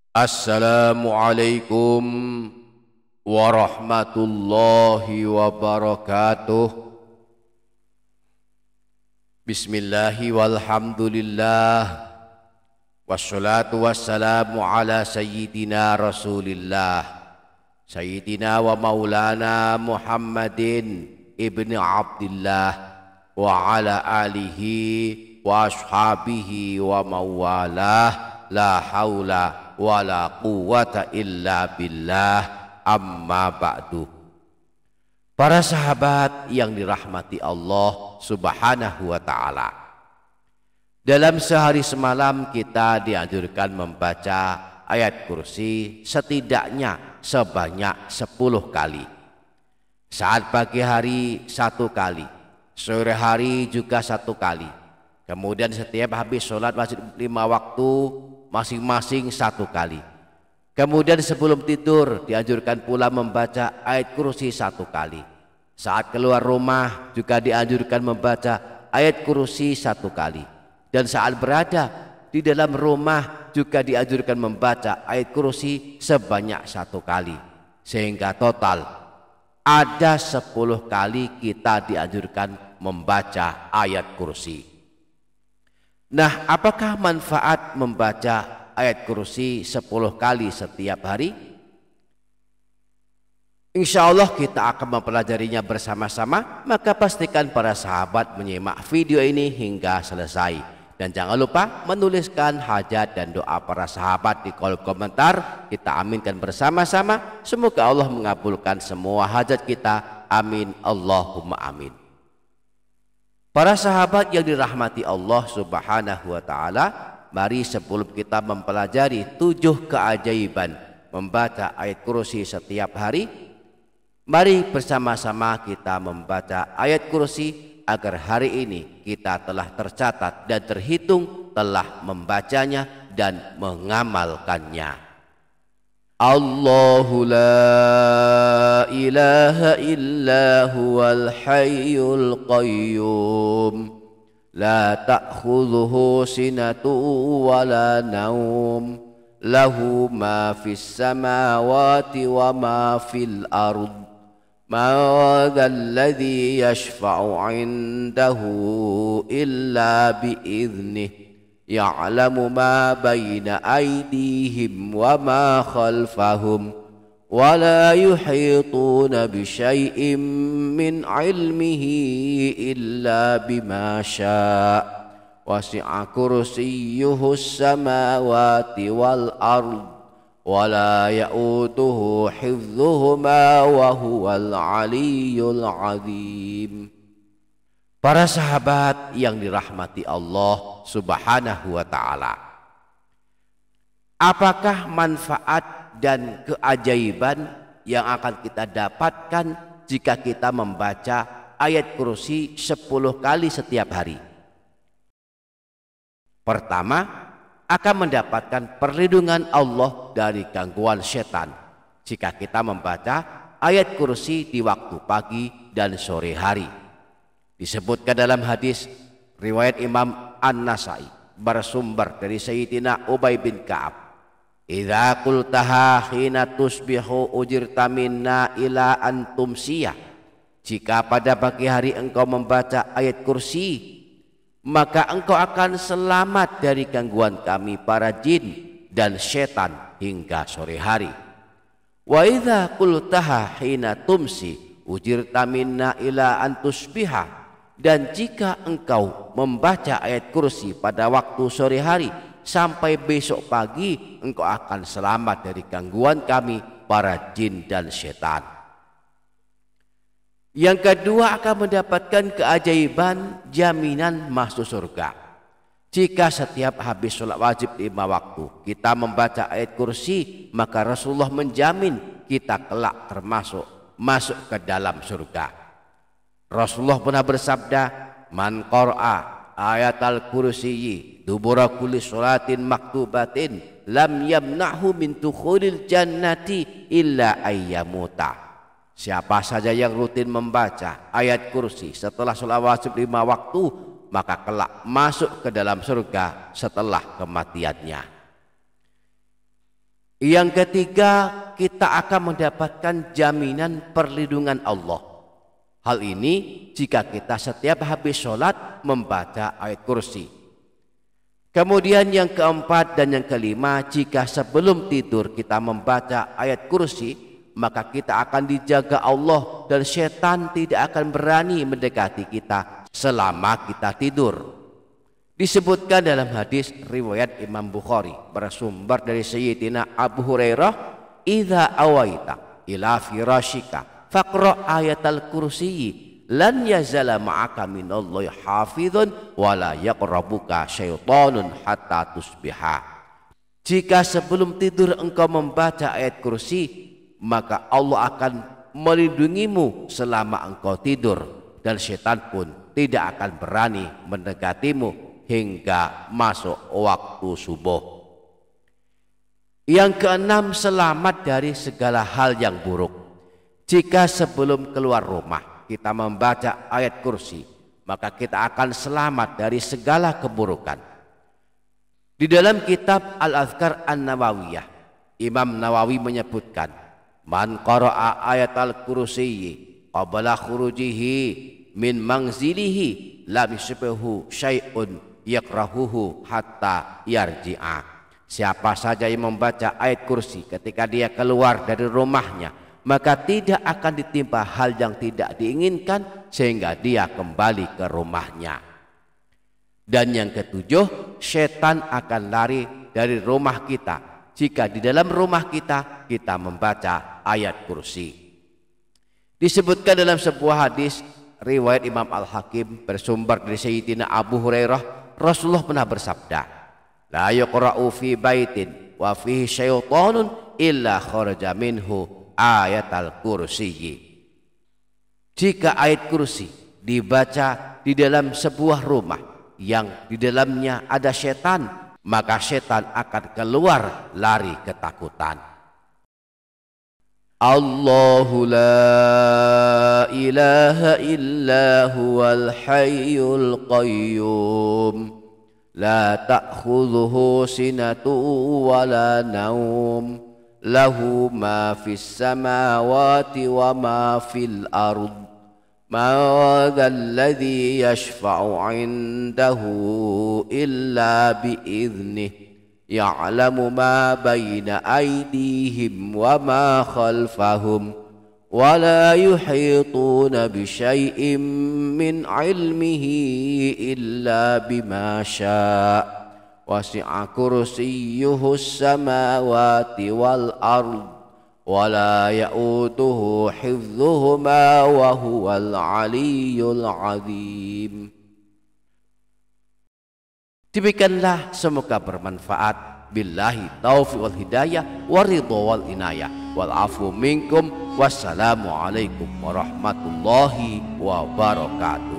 Assalamualaikum warahmatullahi wabarakatuh. Bismillahi walhamdulillah, wassalatu wassalamu ala sayyidina rasulillah, sayyidina wa maulana Muhammadin ibni Abdillah wa ala alihi wa ashabihi wa mawalah, la haula wa la quwwata illa billah, amma ba'du. Para sahabat yang dirahmati Allah subhanahu wa ta'ala, dalam sehari semalam kita dianjurkan membaca ayat kursi setidaknya sebanyak 10 kali. Saat pagi hari 1 kali, sore hari juga 1 kali. Kemudian setiap habis sholat wajib 5 waktu masing-masing 1 kali. Kemudian sebelum tidur dianjurkan pula membaca ayat kursi 1 kali. Saat keluar rumah juga dianjurkan membaca ayat kursi 1 kali. Dan saat berada di dalam rumah juga dianjurkan membaca ayat kursi sebanyak 1 kali. Sehingga total ada 10 kali kita dianjurkan membaca ayat kursi. Nah, apakah manfaat membaca ayat kursi 10 kali setiap hari? Insya Allah kita akan mempelajarinya bersama-sama. Maka pastikan para sahabat menyimak video ini hingga selesai. Dan jangan lupa menuliskan hajat dan doa para sahabat di kolom komentar. Kita aminkan bersama-sama. Semoga Allah mengabulkan semua hajat kita. Amin Allahumma amin. Para sahabat yang dirahmati Allah subhanahu wa ta'ala, mari sebelum kita mempelajari 7 keajaiban membaca ayat kursi setiap hari, mari bersama-sama kita membaca ayat kursi agar hari ini kita telah tercatat dan terhitung telah membacanya dan mengamalkannya. Allahu la ilaha illa huwal hayyul qayyum, la ta'khudhuhu sinatu wa la naum, lahu ma fis samawati wa ma fil ard, ma dhal ladzi yashfa'u 'indahu illa bi idhnihi, ya'lamu ma baina aydihim wa ma khalfahum, wa la yuhituna bi syai'in min 'ilmihi illa bima syaa', wasi'a kursiyyuhus samawati wal ard, wa la ya'uduhu hifdhuhuma wa huwal 'aliyyul 'azim. Para sahabat yang dirahmati Allah subhanahu wa ta'ala, apakah manfaat dan keajaiban yang akan kita dapatkan jika kita membaca ayat kursi 10 kali setiap hari? Pertama, akan mendapatkan perlindungan Allah dari gangguan setan jika kita membaca ayat kursi di waktu pagi dan sore hari. Disebutkan dalam hadis riwayat Imam An-Nasai bersumber dari Sayyidina Ubay bin Ka'ab, idza qultaha hina tusbihu ujirta minna ila antumsiyah, jika pada pagi hari engkau membaca ayat kursi, maka engkau akan selamat dari gangguan kami para jin dan setan hingga sore hari. Wa idza qultaha hina tumsi ujirta minna ila antusbiha, dan jika engkau membaca ayat kursi pada waktu sore hari sampai besok pagi, engkau akan selamat dari gangguan kami para jin dan setan. Yang kedua, akan mendapatkan keajaiban jaminan masuk surga. Jika setiap habis sholat wajib 5 waktu kita membaca ayat kursi, maka Rasulullah menjamin kita kelak termasuk masuk ke dalam surga. Rasulullah pernah bersabda, man qara'a ayatal kursiyyi dubura kulli sholatin maktubatin lam yamna'hu min dukhulil jannati illa ayyamuta. Siapa saja yang rutin membaca ayat kursi setelah sholat wajib 5 waktu, maka kelak masuk ke dalam surga setelah kematiannya. Yang ketiga, kita akan mendapatkan jaminan perlindungan Allah. Hal ini jika kita setiap habis sholat membaca ayat kursi. Kemudian yang keempat dan yang kelima, jika sebelum tidur kita membaca ayat kursi, maka kita akan dijaga Allah dan setan tidak akan berani mendekati kita selama kita tidur. Disebutkan dalam hadis riwayat Imam Bukhari bersumber dari Sayyidina Abu Hurairah, "Idza awaita ila firashika faqra ayatal kursiyyi lan yazala ma'aka minallahi hafizun wa la yaqrabuka syaitanun hatta tusbiha." Jika sebelum tidur engkau membaca ayat kursi, maka Allah akan melindungimu selama engkau tidur, dan setan pun tidak akan berani mendekatimu hingga masuk waktu subuh. Yang keenam, selamat dari segala hal yang buruk. Jika sebelum keluar rumah kita membaca ayat kursi, maka kita akan selamat dari segala keburukan. Di dalam kitab Al-Adhkar An-Nawawiyah, Imam Nawawi menyebutkan, "Man qara'a ayatal kursiyyi qabla khurujihi min manzilihi lam yusibhu syai'un yakrahuhu hatta yarji'a." Siapa saja yang membaca ayat kursi ketika dia keluar dari rumahnya, maka tidak akan ditimpa hal yang tidak diinginkan sehingga dia kembali ke rumahnya. Dan yang ketujuh, setan akan lari dari rumah kita jika di dalam rumah kita membaca ayat kursi. Disebutkan dalam sebuah hadis riwayat Imam Al-Hakim bersumber dari Sayyidina Abu Hurairah, Rasulullah pernah bersabda, "La yuqra'u fi baitin wa fihi syaitanun illa kharaja minhu ayatal kursiyyi." Jika ayat kursi dibaca di dalam sebuah rumah yang di dalamnya ada setan, maka setan akan keluar lari ketakutan. Allahu la ilaha illa huwal hayyul qayyum la ta'khudhuhu sinatu wa la naum lahu ma fis samawati wa ma fil ard ma dzal ladzi yashfa'u 'indahu illa bi idnihi ya'lamu ma baina aydihim wa ma khalfahum wa la yuhituna bi syai'in min 'ilmihi illa bima syaa' wasi'a kursiyyuhu as-samawati wal ard wa la ya'uduhu hifdhuhuma wa huwal 'aliyyul 'azim. Demikianlah, semoga bermanfaat. Billahi taufiq wal hidayah wa ridha wal inayah wal afu minkum. Wassalamu alaikum warahmatullahi wabarakatuh.